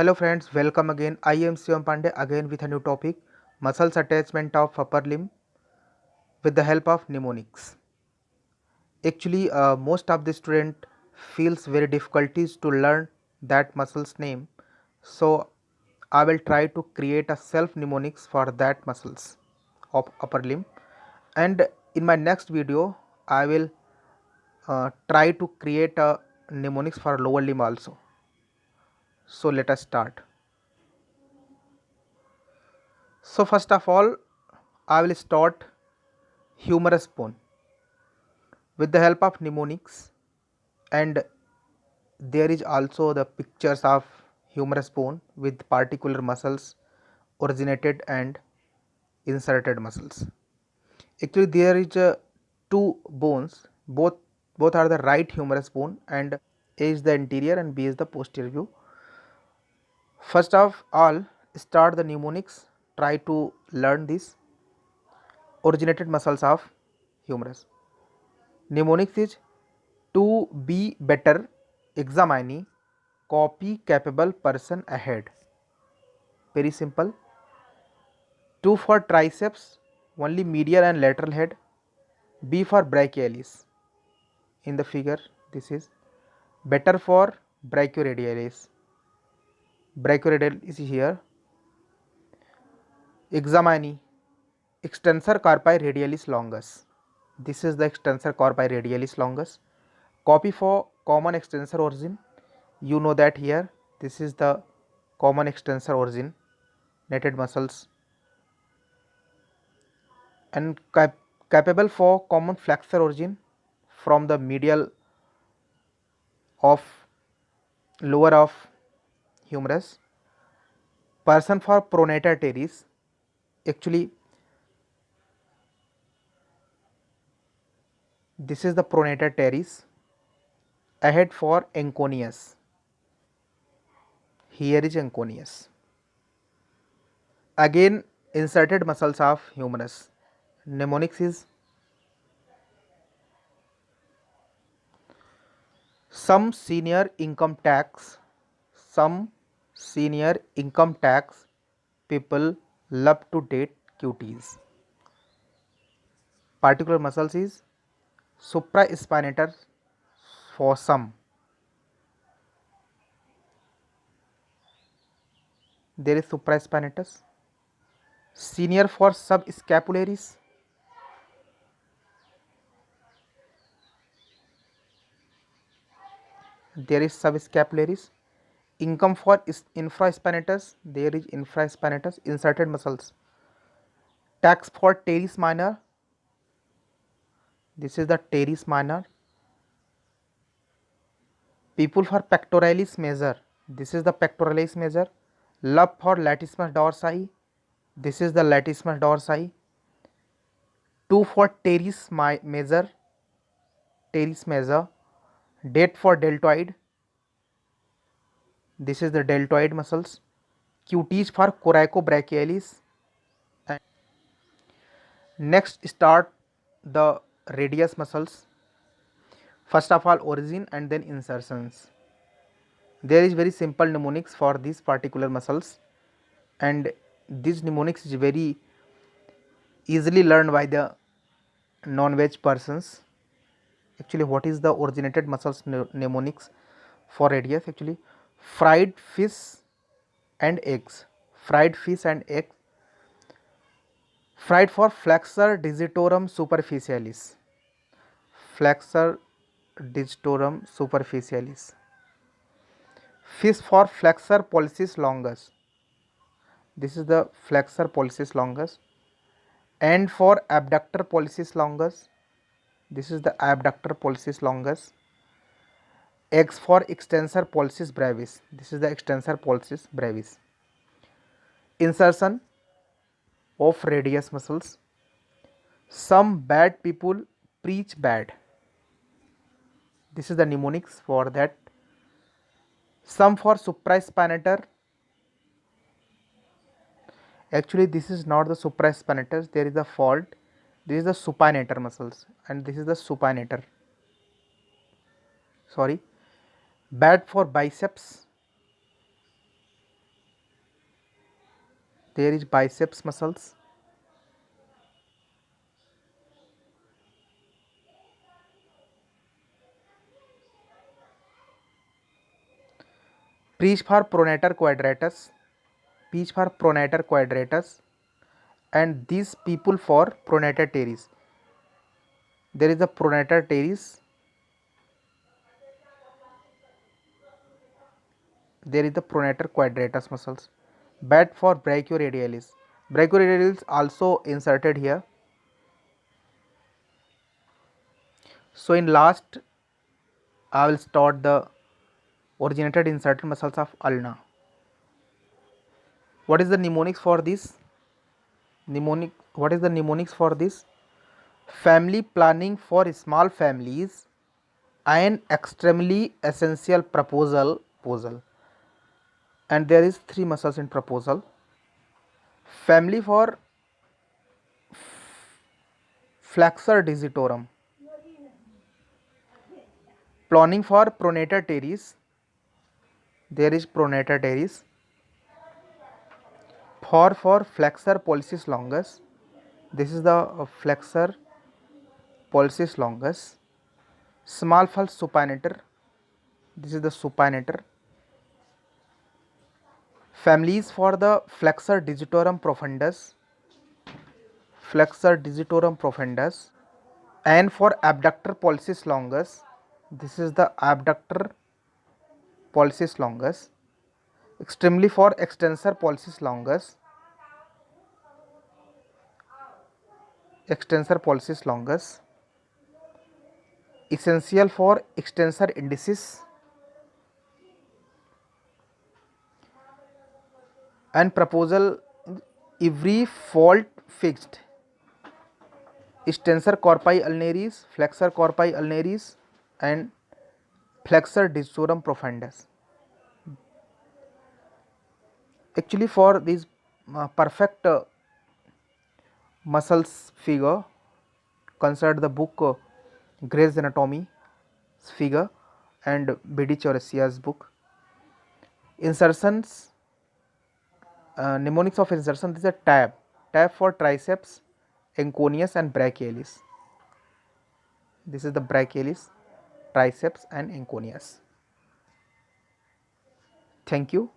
Hello friends, welcome again. I am Shivam Pandey again with a new topic, muscles attachment of upper limb with the help of mnemonics. Actually, most of the student feels very difficulties to learn that muscle's name. So I will try to create a self mnemonics for that muscles of upper limb. And in my next video, I will try to create a mnemonics for lower limb also. So let us start. So first of all, I will start humerus bone with the help of mnemonics, and there is also the pictures of humerus bone with particular muscles originated and inserted muscles. Actually, there is two bones, both are the right humerus bone, and A is the anterior and B is the posterior view. First of all, start the mnemonics. Try to learn this originated muscles of humerus. Mnemonics is to be better, examine, copy capable person ahead. Very simple. 2 for triceps, only medial and lateral head. B for brachialis. In the figure, this is better for brachioradialis. Brachioradial is here. Examine, extensor carpi radialis longus. This is the extensor carpi radialis longus. Copy for common extensor origin. You know that here this is the common extensor origin, netted muscles, and capable for common flexor origin from the medial of lower of humerus. Person for pronator teres. Actually, this is the pronator teres. Ahead for enconius. Here is enconius. Again, inserted muscles of humerus. Mnemonics is some senior income tax people love to date cuties. Particular muscles is supraspinatus for some. There is supraspinatus. Senior for subscapularis. There is subscapularis. Income for infraspinatus. There is infraspinatus. Inserted muscles. Tax for teres minor. This is the teres minor. People for pectoralis major. This is the pectoralis major. Love for latissimus dorsi. This is the latissimus dorsi. 2 for teres major. Teres major. Date for deltoid. This is the deltoid muscles. Cuties for coracobrachialis. And next start the radius muscles. First of all origin and then insertions. There is very simple mnemonics for these particular muscles, and this mnemonics is very easily learned by the non-veg persons. Actually, what is the originated muscles mnemonics for radius? Actually, fried fish and eggs. Fried fish and eggs. Fried for flexor digitorum superficialis. Flexor digitorum superficialis. Fish for flexor pollicis longus. This is the flexor pollicis longus. And for abductor pollicis longus. This is the abductor pollicis longus. X for extensor pollicis brevis. This is the extensor pollicis brevis. Insertion of radius muscles. Some bad people preach bad. This is the mnemonics for that. Some for supraspinator. Actually, this is not the supraspinatus. There is a fault. This is the supinator muscles, and this is the supinator. Sorry. Bad for biceps. There is biceps muscles. Preach for pronator quadratus. Preach for pronator quadratus. And these people for pronator teres. There is a pronator teres. There is the pronator quadratus muscles. Bad for brachioradialis. Brachioradialis also inserted here. So in last, I will start the originated inserted muscles of ulna. What is the mnemonics for this? What is the mnemonics for this? Family planning for small families, an extremely essential proposal. And there is 3 muscles in proposal. Family for flexor digitorum. Planning for pronator teres. There is pronator teres. For flexor pollicis longus. This is the flexor pollicis longus. Small falx supinator. This is the supinator. Families for the flexor digitorum profundus. Flexor digitorum profundus. And for abductor pollicis longus. This is the abductor pollicis longus. Extremely for extensor pollicis longus. Extensor pollicis longus. Essential for extensor indicis. And proposal every fault fixed. Extensor corpi ulnaris, flexor corpi ulnaris, and flexor digitorum profundus. Actually, for this perfect muscles figure, consult the book Gray's Anatomy figure and B.D. Chaurasia's book. Insertions, mnemonics of insertion. This is a tab. Tab for triceps, anconeus and brachialis. This is the brachialis, triceps and anconeus. Thank you.